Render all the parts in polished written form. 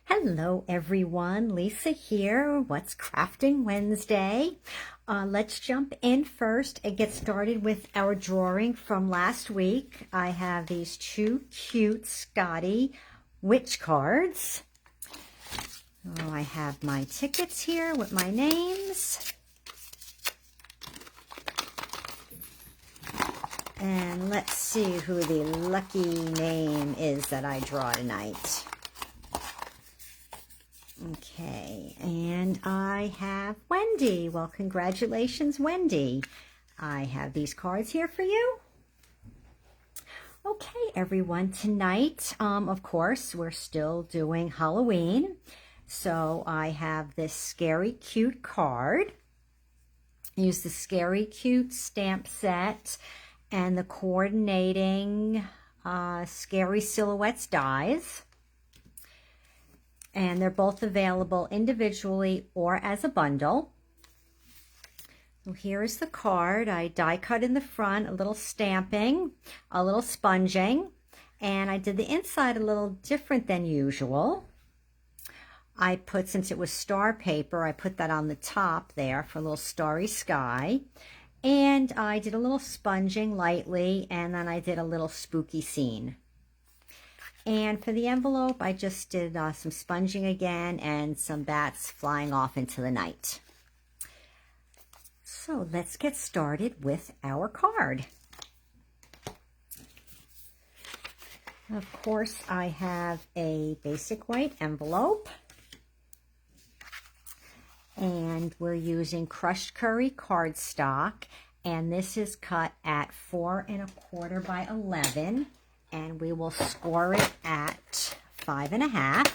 Hello everyone, Lisa here. What's Crafting Wednesday? Let's jump in first and get started with our drawing from last week. I have these two cute Scotty witch cards. Oh, I have my tickets here with my names. And let's see who the lucky name is that I draw tonight. Okay, and I have Wendy. Well, congratulations, Wendy. I have these cards here for you. Okay, everyone, tonight, of course, we're still doing Halloween. So I have this Scary Cute card. Use the Scary Cute stamp set and the coordinating Scary Silhouettes dies. And they're both available individually or as a bundle. So here is the card. I die cut in the front, a little stamping, a little sponging, and I did the inside a little different than usual. I put, since it was star paper, I put that on the top there for a little starry sky. And I did a little sponging lightly, and then I did a little spooky scene. And for the envelope, I just did some sponging again and some bats flying off into the night. So let's get started with our card. Of course, I have a basic white envelope. And we're using crushed curry cardstock. And this is cut at 4 1/4 by 11. And we will score it at 5 1/2.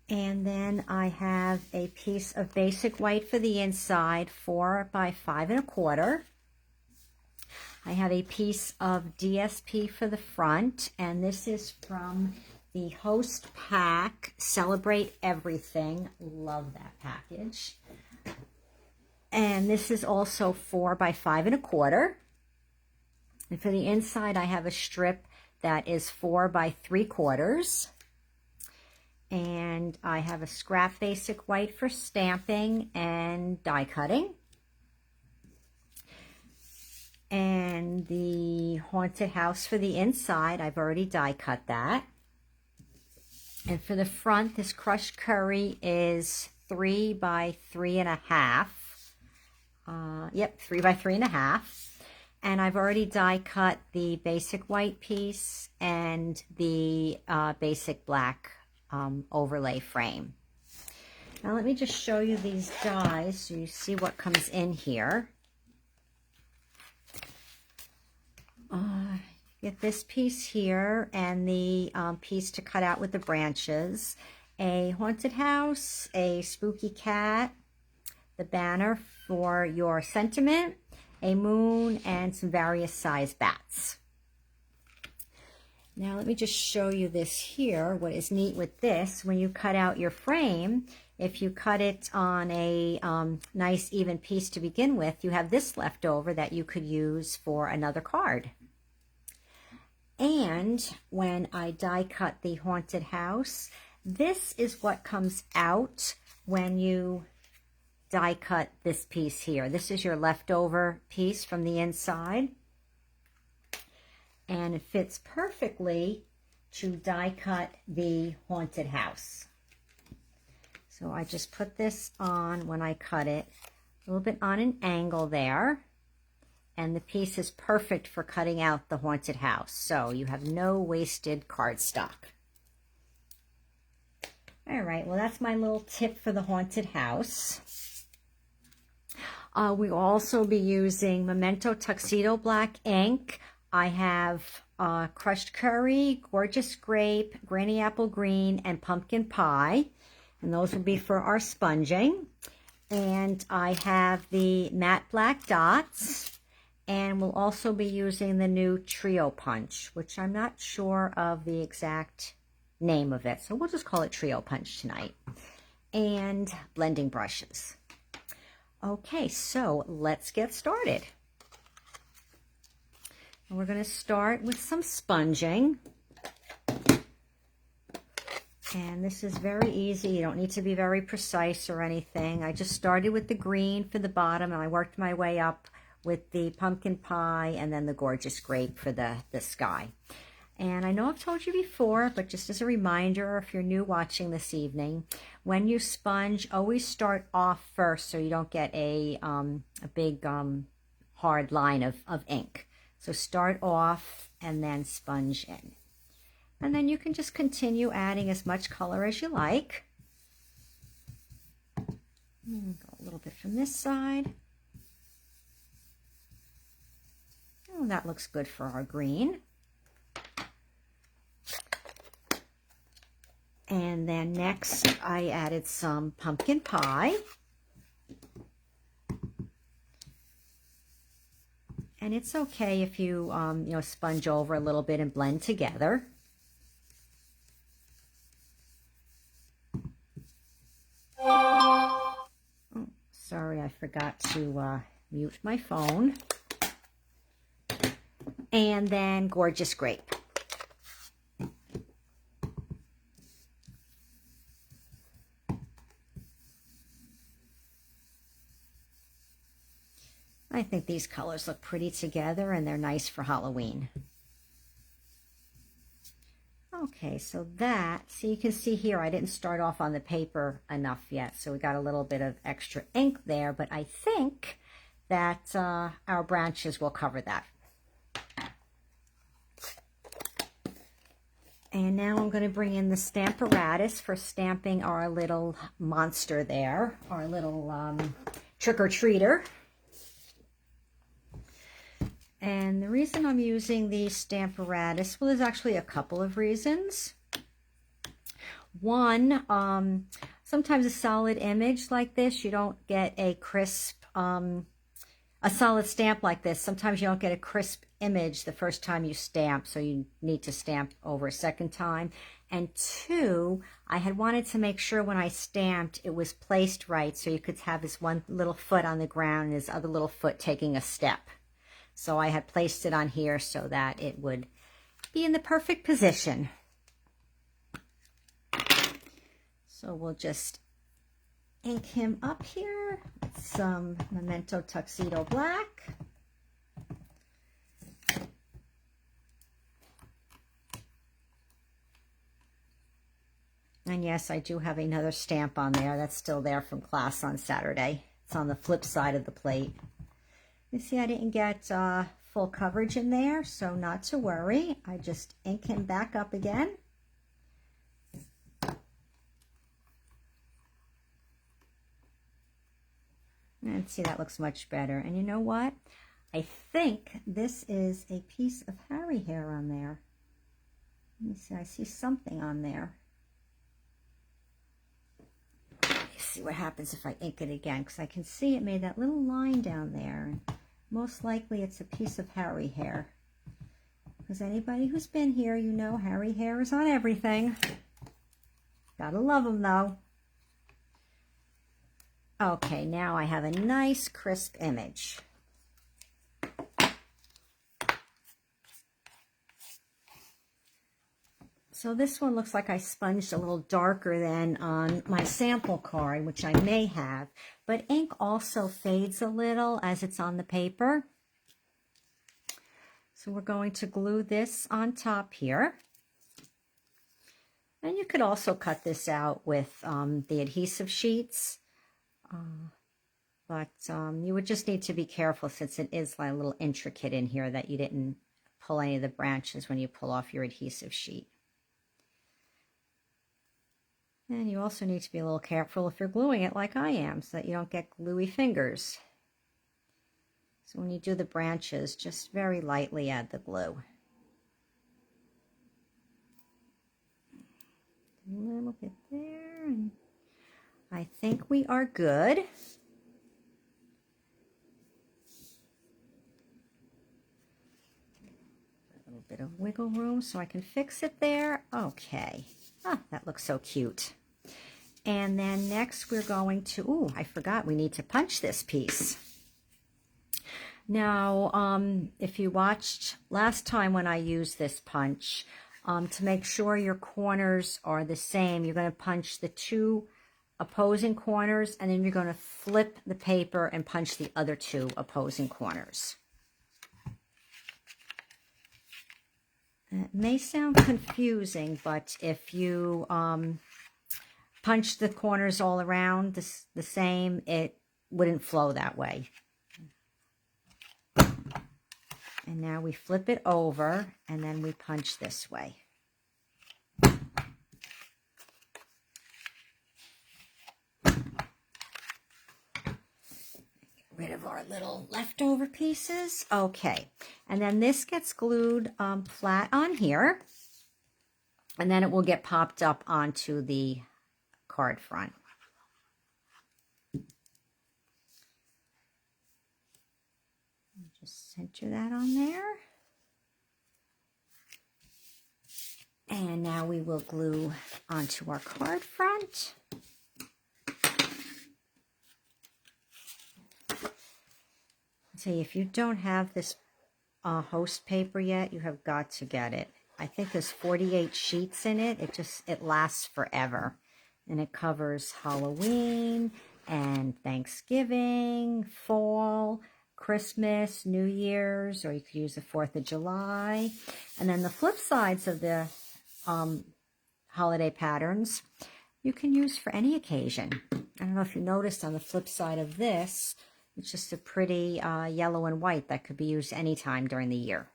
And then I have a piece of basic white for the inside, 4 by 5 1/4. I have a piece of DSP for the front, and this is from the Host Pack, Celebrate Everything. Love that package. And this is also 4 by 5 1/4. And for the inside, I have a strip that is 4 by 3/4. And I have a scrap basic white for stamping and die cutting. And the Haunted House for the inside, I've already die cut that. And for the front, this crushed curry is 3 by 3 1/2. 3 by 3 1/2. And I've already die cut the basic white piece and the basic black overlay frame. Now let me just show you these dies so you see what comes in here. Get this piece here and the piece to cut out with the branches, a haunted house, a spooky cat, the banner for your sentiment, a moon, and some various size bats. Now let me just show you this here. What is neat with this, when you cut out your frame, if you cut it on a nice even piece to begin with, you have this left over that you could use for another card. And when I die cut the haunted house, this is what comes out when you die cut this piece here. This is your leftover piece from the inside. And it fits perfectly to die cut the haunted house. So I just put this on when I cut it, a little bit on an angle there. And the piece is perfect for cutting out the haunted house. So you have no wasted cardstock. All right, well, that's my little tip for the haunted house. We'll also be using Memento Tuxedo Black ink. I have crushed curry, gorgeous grape, granny apple green, and pumpkin pie. And those will be for our sponging. And I have the matte black dots. And we'll also be using the new Trio Punch, which I'm not sure of the exact name of it. So we'll just call it Trio Punch tonight. And blending brushes. Okay, so let's get started. And we're going to start with some sponging. And this is very easy. You don't need to be very precise or anything. I just started with the green for the bottom, and I worked my way up with the pumpkin pie and then the gorgeous grape for the sky. And I know I've told you before, but just as a reminder, if you're new watching this evening, when you sponge, always start off first so you don't get a big hard line of ink. So start off and then sponge in. And then you can just continue adding as much color as you like. Go a little bit from this side. Oh, that looks good for our green. And then next I added some pumpkin pie. And it's okay if you, sponge over a little bit and blend together. Oh, sorry, I forgot to mute my phone. And then gorgeous grape. I think these colors look pretty together and they're nice for Halloween. Okay, so you can see here I didn't start off on the paper enough yet, so we got a little bit of extra ink there, but I think that our branches will cover that. And now I'm going to bring in the Stamparatus for stamping our little monster there, our little trick-or-treater. And the reason I'm using the Stamparatus, well, there's actually a couple of reasons. One, sometimes a solid image like this, you don't get a crisp, a solid stamp like this, sometimes you don't get a crisp image the first time you stamp, so you need to stamp over a second time. And two, I had wanted to make sure when I stamped it was placed right, so you could have his one little foot on the ground and his other little foot taking a step. So I had placed it on here so that it would be in the perfect position. So we'll just ink him up here with some Memento Tuxedo Black. And yes, I do have another stamp on there. That's still there from class on Saturday. It's on the flip side of the plate. You see I didn't get full coverage in there, so not to worry. I just ink him back up again. And see, that looks much better. And you know what? I think this is a piece of Harry hair on there. Let me see, I see something on there. See what happens if I ink it again, because I can see it made that little line down there. Most likely it's a piece of Harry hair, because anybody who's been here, you know Harry hair is on everything. Gotta love them though. Okay, now I have a nice crisp image. So this one looks like I sponged a little darker than on my sample card, which I may have, but ink also fades a little as it's on the paper. So we're going to glue this on top here. And you could also cut this out with the adhesive sheets, but you would just need to be careful since it is like a little intricate in here that you didn't pull any of the branches when you pull off your adhesive sheet. And you also need to be a little careful if you're gluing it like I am, so that you don't get gluey fingers. So when you do the branches, just very lightly add the glue. A little bit there, and I think we are good. A little bit of wiggle room so I can fix it there. Okay. Ah, that looks so cute. And then next we're going to, I forgot we need to punch this piece. Now, if you watched last time when I used this punch, to make sure your corners are the same, you're going to punch the two opposing corners, and then you're going to flip the paper and punch the other two opposing corners. It may sound confusing, but if you punch the corners all around the same, it wouldn't flow that way. And now we flip it over, and then we punch this way. Rid of our little leftover pieces. Okay, and then this gets glued flat on here, and then it will get popped up onto the card front. Just center that on there. And now we will glue onto our card front. See, if you don't have this host paper yet, you have got to get it. I think there's 48 sheets in it. It lasts forever. And it covers Halloween and Thanksgiving, fall, Christmas, New Year's, or you could use the 4th of July. And then the flip sides of the holiday patterns, you can use for any occasion. I don't know if you noticed on the flip side of this, it's just a pretty yellow and white that could be used anytime during the year.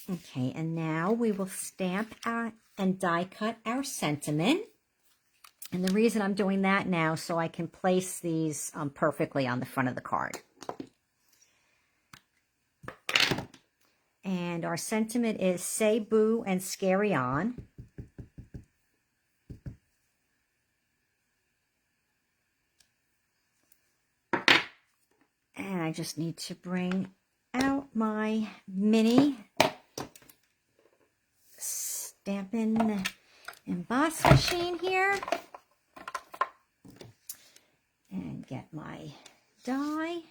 Okay, and now we will stamp and die cut our sentiment. And the reason I'm doing that now so I can place these perfectly on the front of the card. And our sentiment is say boo and scary on. And I just need to bring out my mini Stampin' Emboss machine here. And get my die.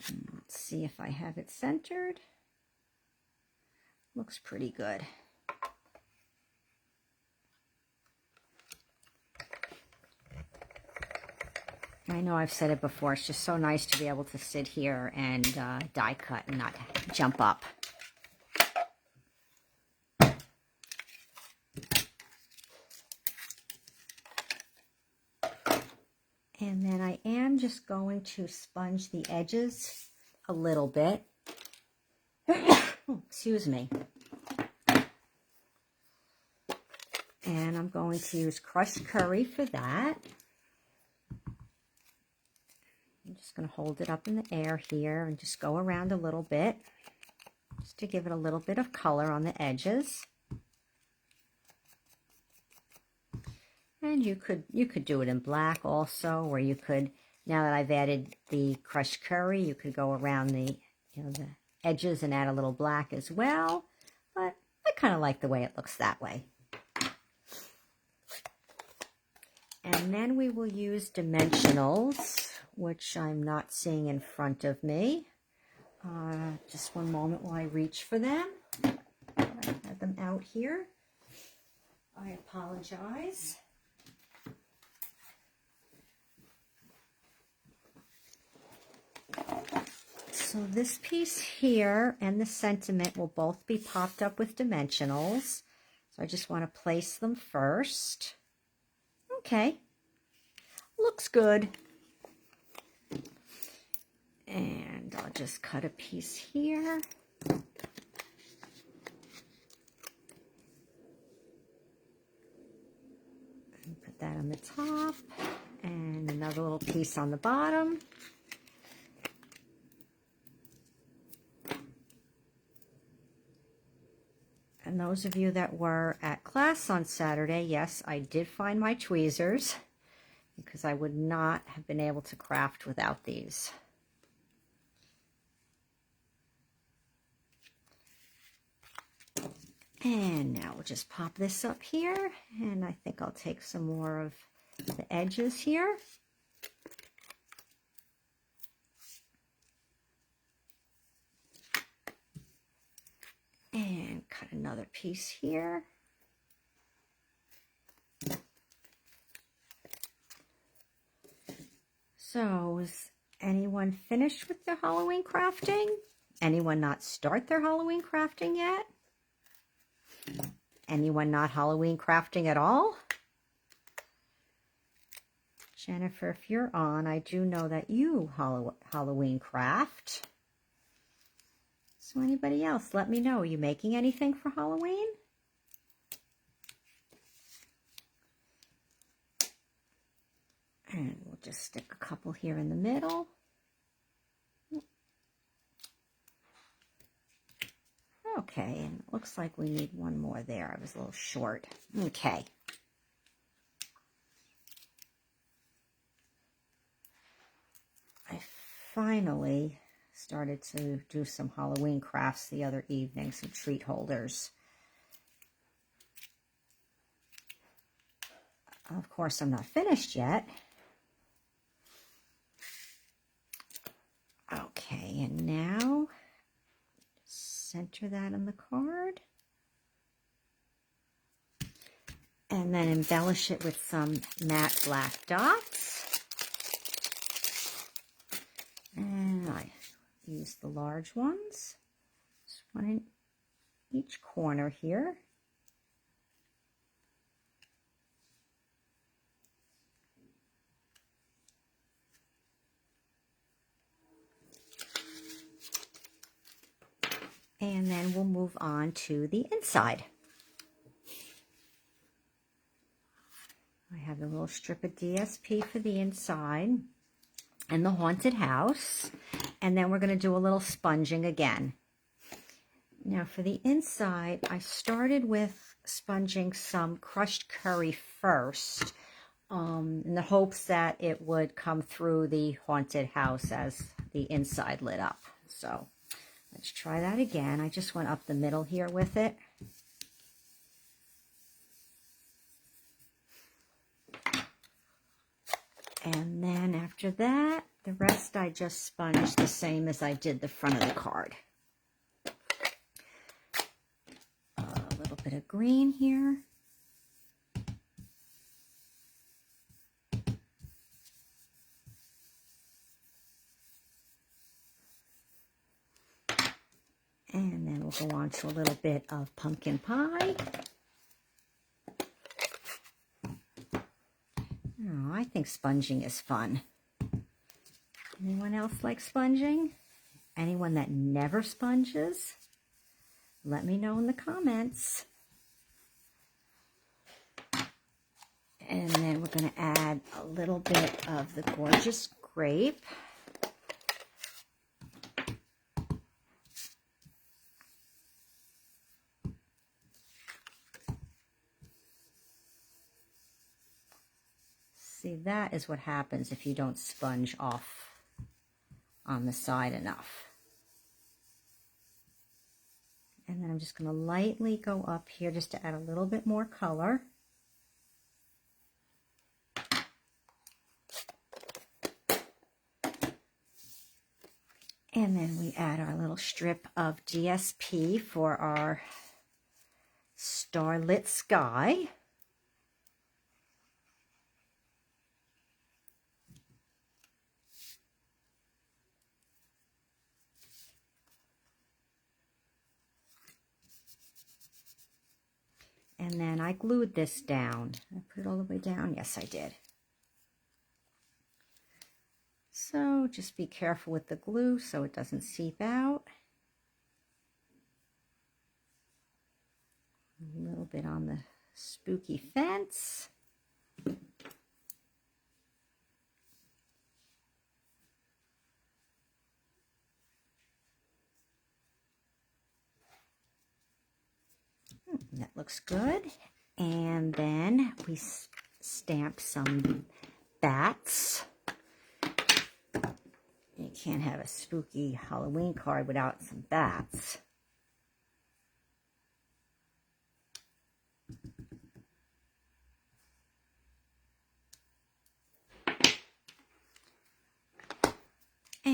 And let's see if I have it centered. Looks pretty good. I know I've said it before, it's just so nice to be able to sit here and die cut and not jump up. And then I am just going to sponge the edges a little bit. Excuse me. And I'm going to use crushed curry for that. I'm just going to hold it up in the air here and just go around a little bit, just to give it a little bit of color on the edges. And you could do it in black also, or you could, now that I've added the crushed curry, you could go around the edges and add a little black as well. But I kind of like the way it looks that way. And then we will use dimensionals, which I'm not seeing in front of me. Just one moment while I reach for them. I had them out here. I apologize. So this piece here and the sentiment will both be popped up with dimensionals. So I just want to place them first. Okay, looks good. And I'll just cut a piece here. And put that on the top. And another little piece on the bottom. And those of you that were at class on Saturday, yes, I did find my tweezers, because I would not have been able to craft without these. And now we'll just pop this up here, and I think I'll take some more of the edges here. And cut another piece here. So is anyone finished with their Halloween crafting? Anyone not start their Halloween crafting yet? Anyone not Halloween crafting at all? Jennifer, if you're on, I do know that you Halloween craft. So anybody else, let me know. Are you making anything for Halloween? And we'll just stick a couple here in the middle. Okay, and it looks like we need one more there. I was a little short. Okay. I finally started to do some Halloween crafts the other evening, some treat holders. Of course, I'm not finished yet. Okay, and now center that on the card. And then embellish it with some matte black dots. And I use the large ones. Just one in each corner here. And then we'll move on to the inside. I have a little strip of DSP for the inside and the haunted house. And then we're going to do a little sponging again. Now for the inside, I started with sponging some crushed curry first, in the hopes that it would come through the haunted house as the inside lit up. So let's try that again. I just went up the middle here with it. And then after that, the rest I just sponged the same as I did the front of the card. A little bit of green here. And then we'll go on to a little bit of pumpkin pie. Oh, I think sponging is fun. Anyone else like sponging? Anyone that never sponges? Let me know in the comments. And then we're going to add a little bit of the gorgeous grape. See, that is what happens if you don't sponge off on the side enough. And then I'm just going to lightly go up here just to add a little bit more color. And then we add our little strip of DSP for our starlit sky. And then I glued this down. I put it all the way down? Yes, I did. So just be careful with the glue so it doesn't seep out. A little bit on the spooky fence. That looks good. And then we stamp some bats. You can't have a spooky Halloween card without some bats.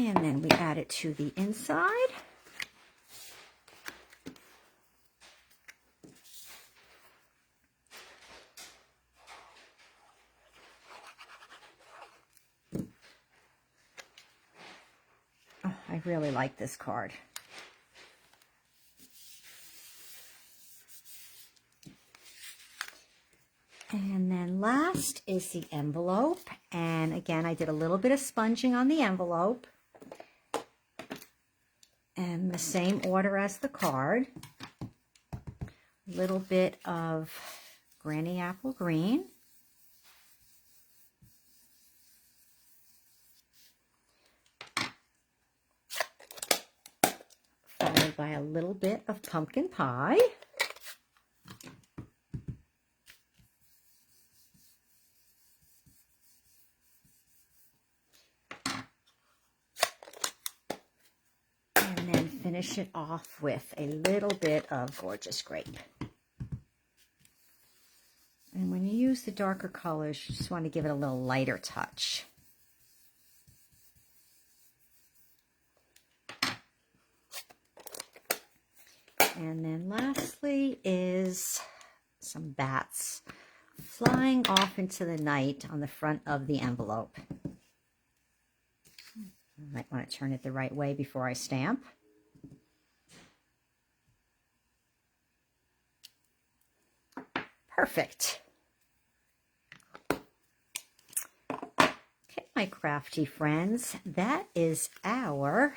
And then we add it to the inside. Oh, I really like this card. And then last is the envelope. And again, I did a little bit of sponging on the envelope. And the same order as the card. A little bit of Granny Apple Green. Followed by a little bit of pumpkin pie. And then finish it off with a little bit of Gorgeous Grape. And when you use the darker colors, you just want to give it a little lighter touch. And then lastly is some bats flying off into the night on the front of the envelope. I might want to turn it the right way before I stamp. Perfect. Okay, my crafty friends, that is our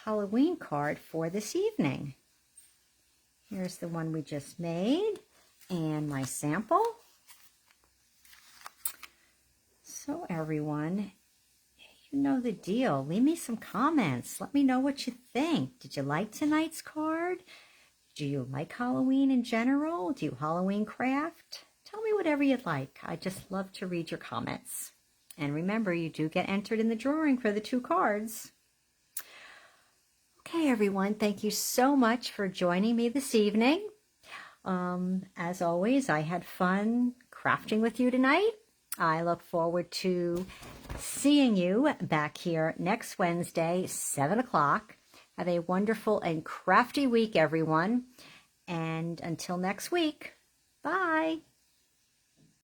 Halloween card for this evening. Here's the one we just made and my sample. So everyone, you know the deal. Leave me some comments. Let me know what you think. Did you like tonight's card? Do you like Halloween in general? Do you Halloween craft? Tell me whatever you'd like. I just love to read your comments. And remember, you do get entered in the drawing for the 2 cards. Okay, everyone, thank you so much for joining me this evening. As always, I had fun crafting with you tonight. I look forward to seeing you back here next Wednesday, 7 o'clock. Have a wonderful and crafty week, everyone. And until next week, bye.